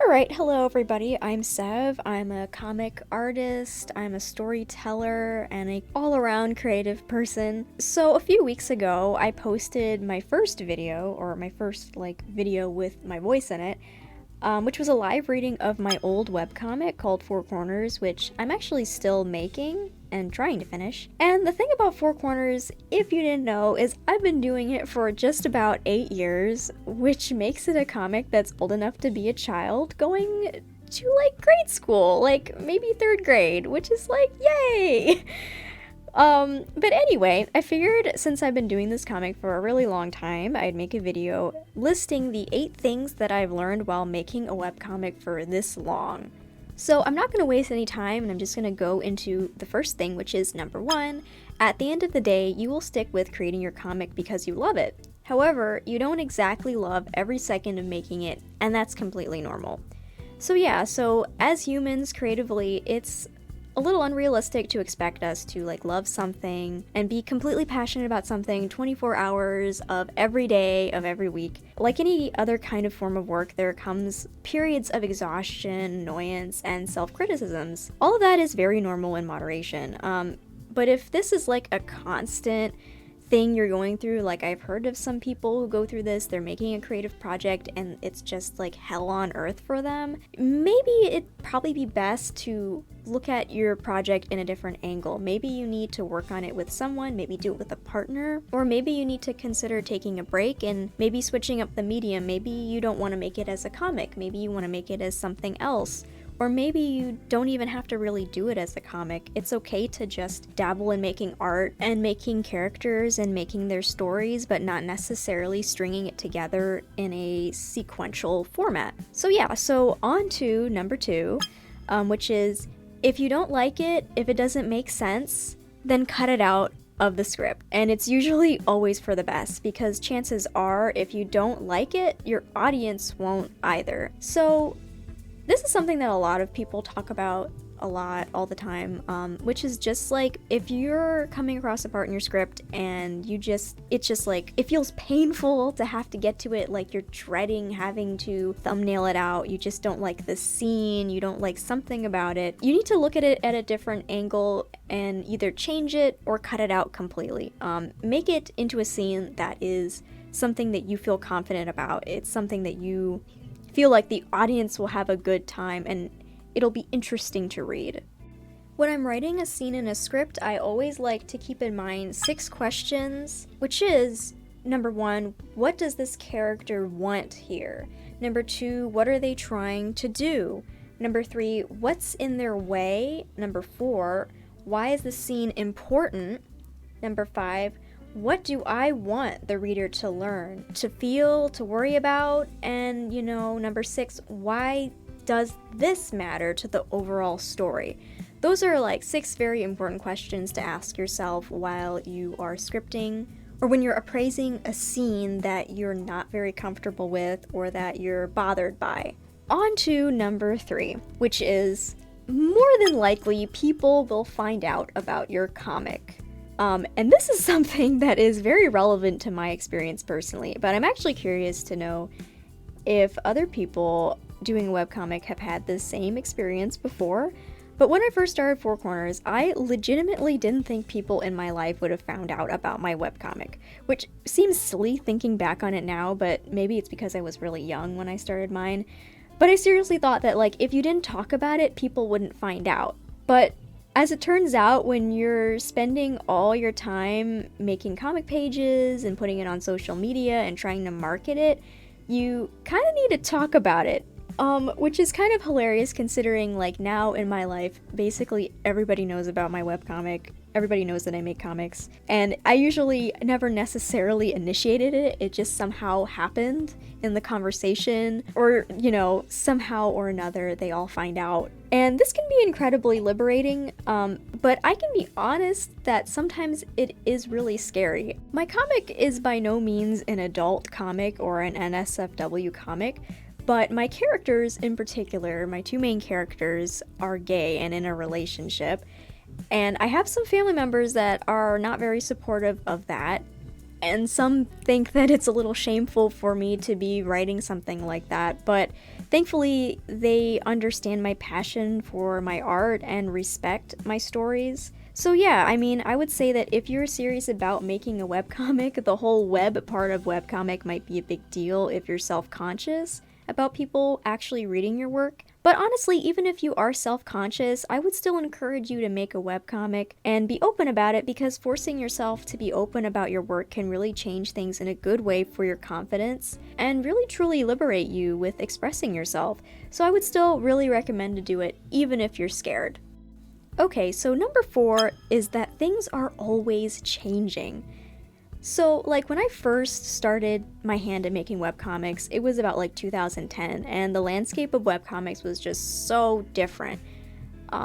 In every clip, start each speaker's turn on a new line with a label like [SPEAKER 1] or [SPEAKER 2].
[SPEAKER 1] Alright, hello everybody, I'm Sev. I'm a comic artist, I'm a storyteller, and a all-around creative person. So a few weeks ago, I posted my first video, or my first, video with my voice in it, which was a live reading of my old webcomic called Four Corners, which I'm actually still making and trying to finish. And the thing about Four Corners, if you didn't know, is I've been doing it for just about 8 years, which makes it a comic that's old enough to be a child going to grade school, maybe 3rd grade, which is yay! But anyway, I figured since I've been doing this comic for a really long time, I'd make a video listing the 8 things that I've learned while making a webcomic for this long. So I'm not going to waste any time, and I'm just going to go into the first thing, which is number 1. At the end of the day, you will stick with creating your comic because you love it. However, you don't exactly love every second of making it, and that's completely normal. So yeah, as humans, creatively, it's a little unrealistic to expect us to love something and be completely passionate about something 24 hours of every day of every week. Like any other kind of form of work, there comes periods of exhaustion, annoyance, and self-criticisms. All of that is very normal in moderation. But if this is a constant thing you're going through, I've heard of some people who go through this, they're making a creative project and it's just hell on earth for them, maybe it'd probably be best to look at your project in a different angle. Maybe you need to work on it with someone, maybe do it with a partner, or maybe you need to consider taking a break and maybe switching up the medium. Maybe you don't want to make it as a comic, maybe you want to make it as something else. Or maybe you don't even have to really do it as a comic. It's okay to just dabble in making art and making characters and making their stories, but not necessarily stringing it together in a sequential format. So yeah, so on to number 2, which is if you don't like it, if it doesn't make sense, then cut it out of the script. And it's usually always for the best, because chances are if you don't like it, your audience won't either. So this is something that a lot of people talk about a lot all the time, which is just if you're coming across a part in your script and it feels painful to have to get to it, you're dreading having to thumbnail it out, you just don't like the scene, you don't like something about it, you need to look at it at a different angle and either change it or cut it out completely. Make it into a scene that is something that you feel confident about. It's something that you feel like the audience will have a good time and it'll be interesting to read. When I'm writing a scene in a script, I always like to keep in mind 6 questions, which is, number 1, what does this character want here? Number 2, what are they trying to do? Number 3, what's in their way? Number 4, why is the scene important? Number 5, what do I want the reader to learn, to feel, to worry about? And, number 6, why does this matter to the overall story? Those are 6 very important questions to ask yourself while you are scripting, or when you're appraising a scene that you're not very comfortable with or that you're bothered by. On to number 3, which is more than likely people will find out about your comic. And this is something that is very relevant to my experience personally, but I'm actually curious to know if other people doing a webcomic have had the same experience before. But when I first started Four Corners, I legitimately didn't think people in my life would have found out about my webcomic, which seems silly thinking back on it now, but maybe it's because I was really young when I started mine. But I seriously thought that if you didn't talk about it, people wouldn't find out. But as it turns out, when you're spending all your time making comic pages and putting it on social media and trying to market it, you kind of need to talk about it. Which is kind of hilarious considering now in my life, basically everybody knows about my webcomic. Everybody knows that I make comics. And I usually never necessarily initiated it. It just somehow happened in the conversation, or, somehow or another they all find out. And this can be incredibly liberating, but I can be honest that sometimes it is really scary. My comic is by no means an adult comic or an NSFW comic, but my characters in particular, my 2 main characters, are gay and in a relationship. And I have some family members that are not very supportive of that. And some think that it's a little shameful for me to be writing something like that, but thankfully they understand my passion for my art and respect my stories. So yeah, I mean, I would say that if you're serious about making a webcomic, the whole web part of webcomic might be a big deal if you're self-conscious about people actually reading your work. But honestly, even if you are self-conscious, I would still encourage you to make a webcomic and be open about it, because forcing yourself to be open about your work can really change things in a good way for your confidence and really truly liberate you with expressing yourself. So I would still really recommend to do it, even if you're scared. Okay, so number 4 is that things are always changing. So, like, when I first started my hand at making webcomics, it was about like 2010, and the landscape of webcomics was just so different.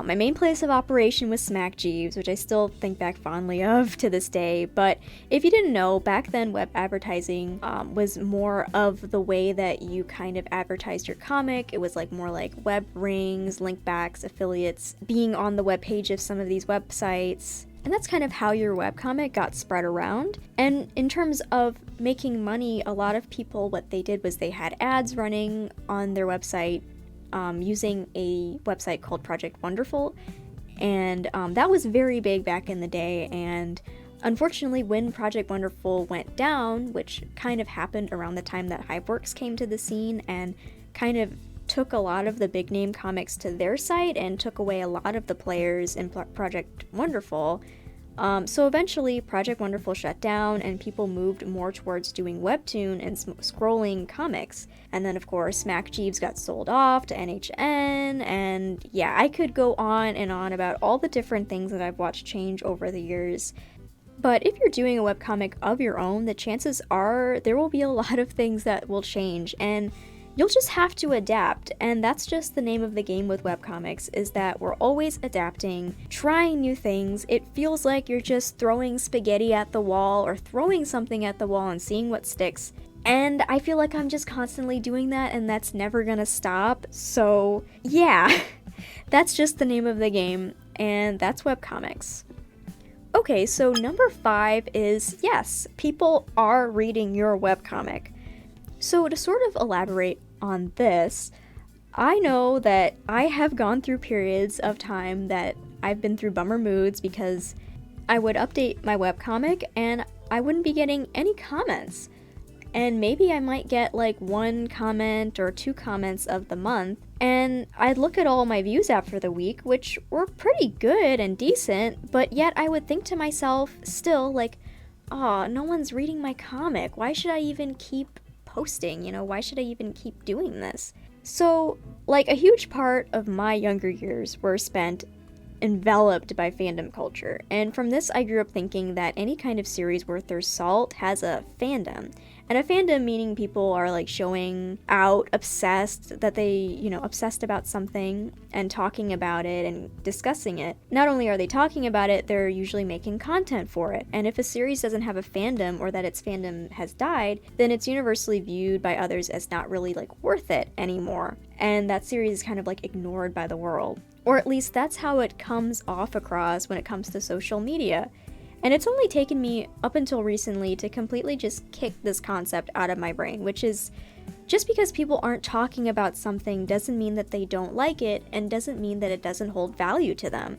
[SPEAKER 1] My main place of operation was Smack Jeeves, which I still think back fondly of to this day, but if you didn't know, back then web advertising was more of the way that you kind of advertised your comic. It was like more like web rings, link backs, affiliates, being on the web page of some of these websites. And that's kind of how your webcomic got spread around. And in terms of making money, a lot of people, what they did was they had ads running on their website using a website called Project Wonderful. And that was very big back in the day. And unfortunately, when Project Wonderful went down, which kind of happened around the time that Hiveworks came to the scene and kind of took a lot of the big name comics to their site and took away a lot of the players in Project Wonderful. So eventually Project Wonderful shut down and people moved more towards doing webtoon and scrolling comics. And then of course Smack Jeeves got sold off to NHN, and yeah, I could go on and on about all the different things that I've watched change over the years. But if you're doing a webcomic of your own, the chances are there will be a lot of things that will change, and you'll just have to adapt, and that's just the name of the game with webcomics, is that we're always adapting, trying new things. It feels like you're just throwing spaghetti at the wall or throwing something at the wall and seeing what sticks. And I feel like I'm just constantly doing that, and that's never gonna stop. So yeah, that's just the name of the game, and that's webcomics. Okay, so number 5 is, yes, people are reading your webcomic. So to sort of elaborate on this, I know that I have gone through periods of time that I've been through bummer moods because I would update my webcomic and I wouldn't be getting any comments. And maybe I might get like 1 comment or 2 comments of the month, and I'd look at all my views after the week, which were pretty good and decent, but yet I would think to myself still like, oh, no one's reading my comic. Why should I even keep posting? Why should I even keep doing this? So, like, a huge part of my younger years were spent enveloped by fandom culture, and from this I grew up thinking that any kind of series worth their salt has a fandom. And a fandom meaning people are like showing out, obsessed, that they, obsessed about something and talking about it and discussing it. Not only are they talking about it, they're usually making content for it. And if a series doesn't have a fandom, or that its fandom has died, then it's universally viewed by others as not really like worth it anymore. And that series is kind of like ignored by the world. Or at least that's how it comes off across when it comes to social media. And it's only taken me up until recently to completely just kick this concept out of my brain, which is, just because people aren't talking about something doesn't mean that they don't like it, and doesn't mean that it doesn't hold value to them.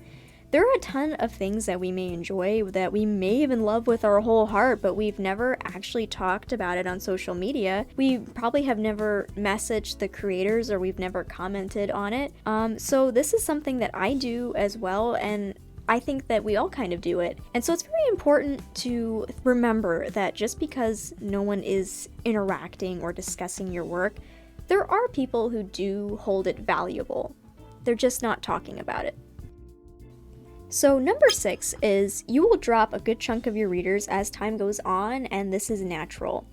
[SPEAKER 1] There are a ton of things that we may enjoy, that we may even love with our whole heart, but we've never actually talked about it on social media. We probably have never messaged the creators, or we've never commented on it. So this is something that I do as well, and I think that we all kind of do it. And so it's very important to remember that just because no one is interacting or discussing your work, there are people who do hold it valuable. They're just not talking about it. So number 6 is, you will drop a good chunk of your readers as time goes on, and this is natural.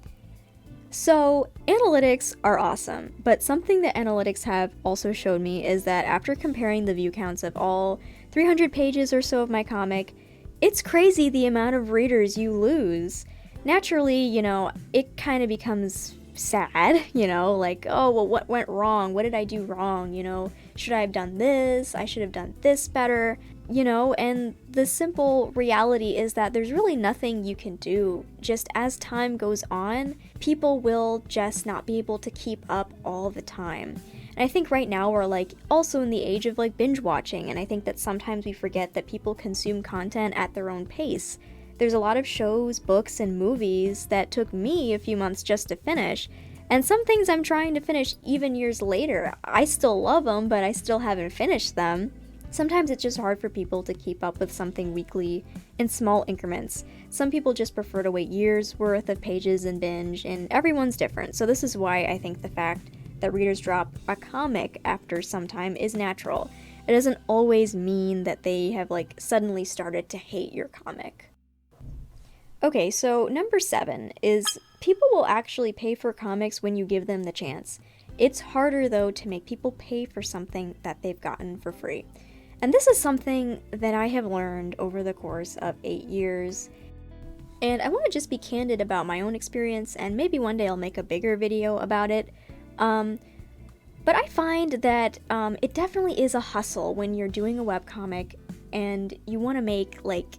[SPEAKER 1] So analytics are awesome, but something that analytics have also showed me is that after comparing the view counts of all 300 pages or so of my comic, it's crazy the amount of readers you lose. Naturally, it kind of becomes sad, like, oh, well, what went wrong? What did I do wrong? Should I have done this? I should have done this better. You know, and the simple reality is that there's really nothing you can do. Just as time goes on, people will just not be able to keep up all the time. And I think right now we're like also in the age of like binge watching, and I think that sometimes we forget that people consume content at their own pace. There's a lot of shows, books, and movies that took me a few months just to finish, and some things I'm trying to finish even years later. I still love them, but I still haven't finished them. Sometimes it's just hard for people to keep up with something weekly in small increments. Some people just prefer to wait years worth of pages and binge, and everyone's different. So this is why I think the fact that readers drop a comic after some time is natural. It doesn't always mean that they have like suddenly started to hate your comic. Okay, so number 7 is people will actually pay for comics when you give them the chance. It's harder though to make people pay for something that they've gotten for free. And this is something that I have learned over the course of 8 years. And I want to just be candid about my own experience, and maybe one day I'll make a bigger video about it. But I find that it definitely is a hustle when you're doing a webcomic and you want to make like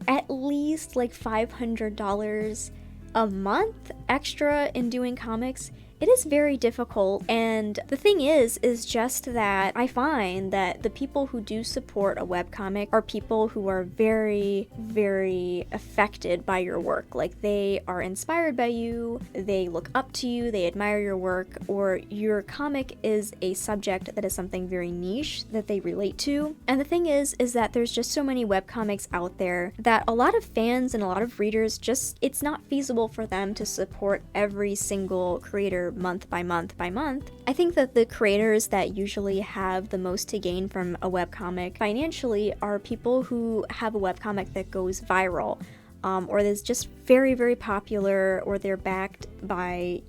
[SPEAKER 1] at least like $500 a month extra in doing comics. It is very difficult, and the thing is just that I find that the people who do support a webcomic are people who are very, very affected by your work. Like, they are inspired by you, they look up to you, they admire your work, or your comic is a subject that is something very niche that they relate to. And the thing is that there's just so many webcomics out there that a lot of fans and a lot of readers it's not feasible for them to support every single creator month by month by month. I think that the creators that usually have the most to gain from a webcomic financially are people who have a webcomic that goes viral, or is just very, very popular, or they're backed by,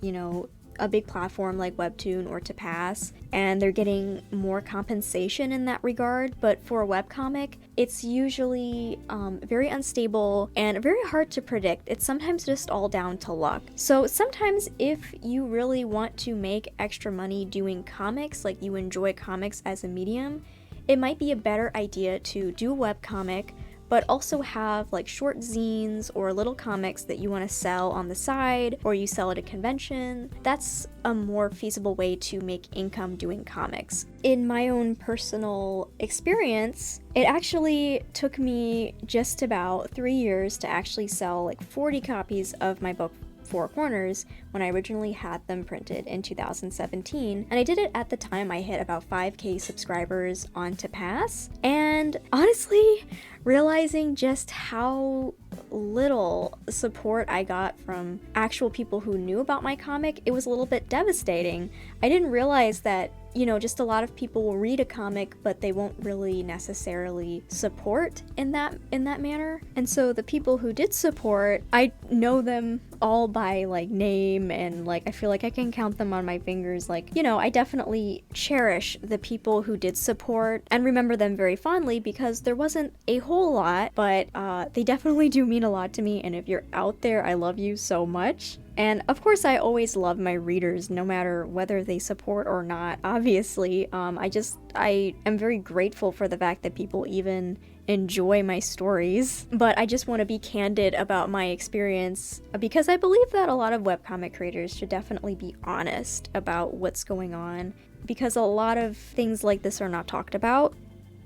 [SPEAKER 1] a big platform like Webtoon or Tapas, and they're getting more compensation in that regard. But for a webcomic, it's usually very unstable and very hard to predict. It's sometimes just all down to luck. So sometimes if you really want to make extra money doing comics, like you enjoy comics as a medium, it might be a better idea to do a webcomic, but also have like short zines or little comics that you want to sell on the side, or you sell at a convention. That's a more feasible way to make income doing comics. In my own personal experience, it actually took me just about 3 years to actually sell like 40 copies of my book Four Corners when I originally had them printed in 2017, and I did it at the time I hit about 5K subscribers on Tapas. And honestly, realizing just how little support I got from actual people who knew about my comic, it was a little bit devastating. I didn't realize that just a lot of people will read a comic, but they won't really necessarily support in that manner. And so the people who did support, I know them all by like name, and like I feel like I can count them on my fingers. Like, I definitely cherish the people who did support and remember them very fondly, because there wasn't a whole lot, but they definitely do mean a lot to me. And if you're out there, I love you so much. And of course, I always love my readers, no matter whether they support or not, obviously. I am very grateful for the fact that people even enjoy my stories. But I just want to be candid about my experience, because I believe that a lot of webcomic creators should definitely be honest about what's going on, because a lot of things like this are not talked about.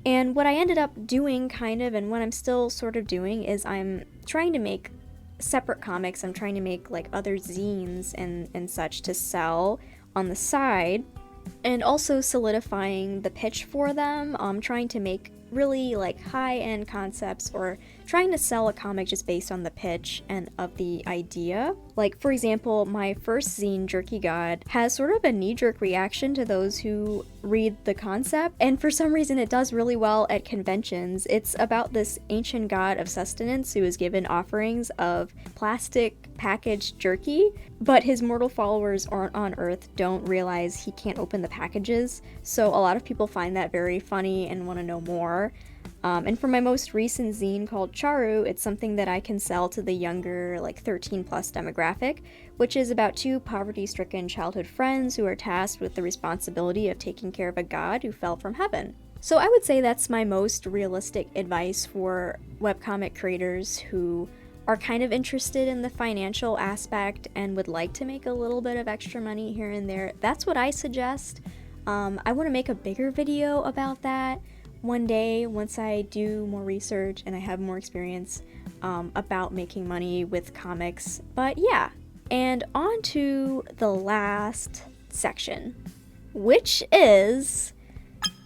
[SPEAKER 1] And what I ended up doing, kind of, and what I'm still sort of doing, is I'm trying to make separate comics. I'm trying to make like other zines and such to sell on the side, and also solidifying the pitch for them. Trying to make really like high-end concepts, or trying to sell a comic just based on the pitch and of the idea. Like, for example, my first zine, Jerky God, has sort of a knee-jerk reaction to those who read the concept, and for some reason it does really well at conventions. It's about this ancient god of sustenance who is given offerings of plastic packaged jerky, but his mortal followers on Earth don't realize he can't open the packages, so a lot of people find that very funny and want to know more. And for my most recent zine called Charu, it's something that I can sell to the younger, like 13 plus demographic, which is about two poverty-stricken childhood friends who are tasked with the responsibility of taking care of a god who fell from heaven. So I would say that's my most realistic advice for webcomic creators who are kind of interested in the financial aspect and would like to make a little bit of extra money here and there. That's what I suggest. I want to make a bigger video about that one day once I do more research and I have more experience about making money with comics. But yeah, and on to the last section, which is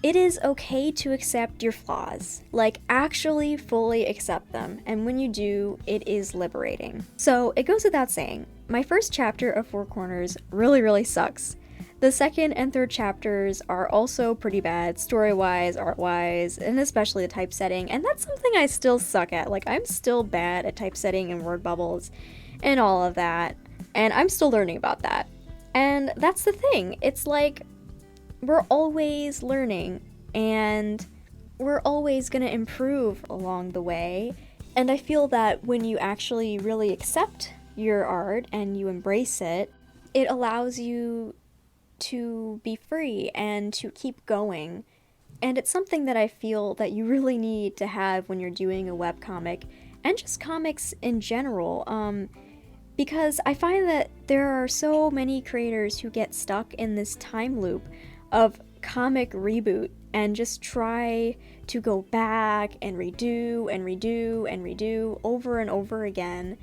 [SPEAKER 1] it is okay to accept your flaws. Like, actually fully accept them. And when you do, it is liberating. So it goes without saying, my first chapter of Four Corners really sucks. The second and third chapters are also pretty bad, story-wise, art-wise, and especially the typesetting. And that's something I still suck at. Like, I'm still bad at typesetting and word bubbles and all of that. And I'm still learning about that. And that's the thing. It's like, we're always learning and we're always going to improve along the way. And I feel that when you actually really accept your art and you embrace it, it allows you to be free and to keep going. And it's something that I feel that you really need to have when you're doing a webcomic and just comics in general. Because I find that there are so many creators who get stuck in this time loop of comic reboot and just try to go back and redo and redo and redo over and over again,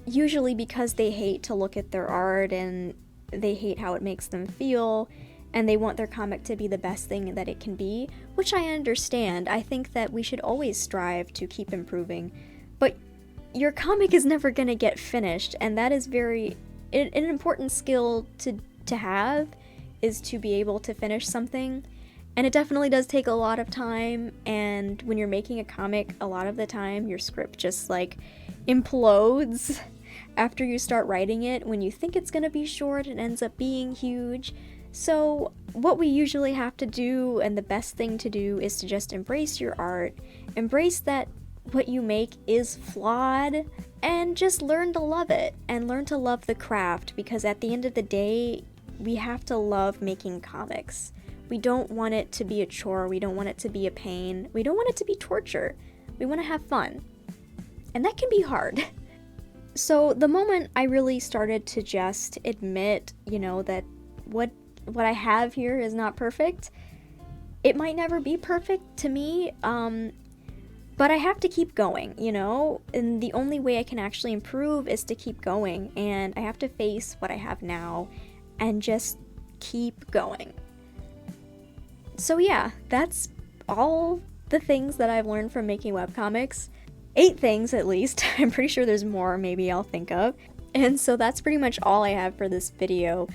[SPEAKER 1] usually because they hate to look at their art and they hate how it makes them feel and they want their comic to be the best thing that it can be, which I understand. I think that we should always strive to keep improving, but your comic is never going to get finished, and that is an important skill to have, is to be able to finish something. And it definitely does take a lot of time, and when you're making a comic, a lot of the time your script just like implodes after you start writing it. When you think it's gonna be short, it ends up being huge. So what we usually have to do, and the best thing to do, is to just embrace your art, embrace that what you make is flawed, and just learn to love it and learn to love the craft, because at the end of the day, we have to love making comics. We don't want it to be a chore. We don't want it to be a pain. We don't want it to be torture. We want to have fun. And that can be hard. So the moment I really started to just admit, that what I have here is not perfect, it might never be perfect to me, but I have to keep going, and the only way I can actually improve is to keep going, and I have to face what I have now and just keep going. So yeah, that's all the things that I've learned from making webcomics. 8 things at least. I'm pretty sure there's more maybe I'll think of. And so that's pretty much all I have for this video.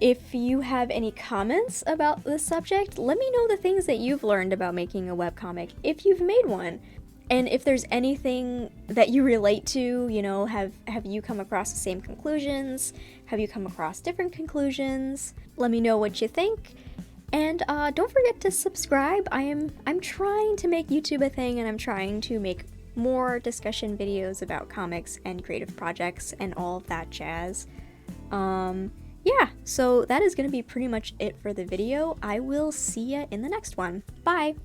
[SPEAKER 1] If you have any comments about this subject, let me know the things that you've learned about making a webcomic, if you've made one. And if there's anything that you relate to, have you come across the same conclusions? Have you come across different conclusions? Let me know what you think. And don't forget to subscribe. I'm trying to make YouTube a thing, and I'm trying to make more discussion videos about comics and creative projects and all of that jazz. Yeah, so that is going to be pretty much it for the video. I will see ya in the next one. Bye!